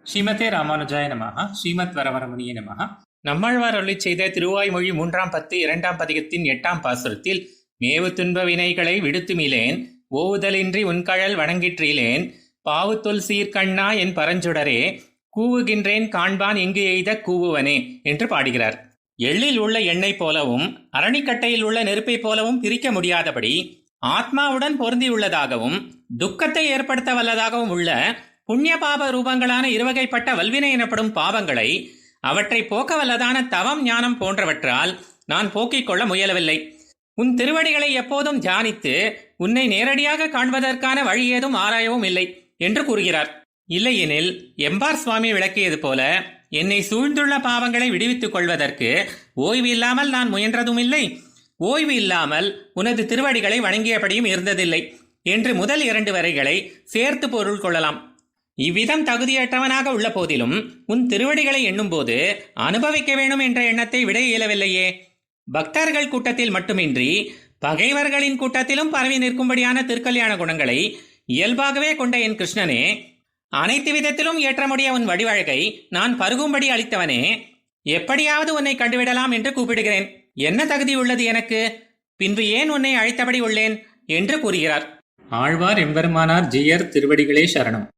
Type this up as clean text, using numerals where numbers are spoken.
ஸ்ரீமதே ராமானுஜாய நமஹ. ஸ்ரீமத் வரவரமுனியே நமஹ. நம்மாழ்வார் அருளிச் செய்த திருவாய்மொழி 3ஆம் பத்து 2ஆம் பதிகத்தின் 8ஆம் பாசுரத்தில் மேவு துன்ப வினைகளை விடுத்துமிலேன் ஓவுதலின்றி உன்கழல் வணங்கிற்றிலேன் பாவுத்தொல் சீர்கண்ணா என் பரஞ்சுடரே கூவுகின்றேன் காண்பான் இங்கு எய்த கூவுவனே என்று பாடுகிறார். எள்ளில் உள்ள எண்ணெய் போலவும் அரணிக்கட்டையில் உள்ள நெருப்பை போலவும் பிரிக்க முடியாதபடி ஆத்மாவுடன் பொருந்தியுள்ளதாகவும் துக்கத்தை ஏற்படுத்த வல்லதாகவும் உள்ள புண்ணிய பாப ரூபங்களான இருவகைப்பட்ட வல்வினை எனப்படும் பாவங்களை அவற்றை போக்க வல்லதான தவம் ஞானம் போன்றவற்றால் நான் போக்கிக் கொள்ள முயலவில்லை. உன் திருவடிகளை எப்போதும் தியானித்து உன்னை நேரடியாக காண்பதற்கான வழி ஏதும் ஆராயவும் இல்லை என்று கூறுகிறார். இல்லையெனில் எம்பார் சுவாமி விளக்கியது போல என்னை சூழ்ந்துள்ள பாவங்களை விடுவித்துக் கொள்வதற்கு ஓய்வு இல்லாமல் நான் முயன்றதும் இல்லை, ஓய்வு இல்லாமல் உனது திருவடிகளை வணங்கியபடியும் இருந்ததில்லை என்று முதல் 2 வரிகளை சேர்த்து பொருள் கொள்ளலாம். இவ்விதம் தகுதியற்றவனாக உள்ள போதிலும் உன் திருவடிகளை எண்ணும்போது அனுபவிக்க வேண்டும் என்ற எண்ணத்தை விட இயலவில்லையே. பக்தர்கள் கூட்டத்தில் மட்டுமின்றி பகைவர்களின் கூட்டத்திலும் பரவி நிற்கும்படியான திருக்கல்யாண குணங்களை இயல்பாகவே கொண்ட என் கிருஷ்ணனே, அனைத்து விதத்திலும் ஏற்றமுடைய உன் வடிவழகை நான் பருகும்படி அளித்தவனே, எப்படியாவது உன்னை கண்டுவிடலாம் என்று கூப்பிடுகிறேன். என்ன தகுதி உள்ளது எனக்கு? பின்பு ஏன் உன்னை அழைத்தபடி உள்ளேன் என்று கூறுகிறார். ஆழ்வார் எம்பெருமானார் ஜீயர் திருவடிகளே சரணம்.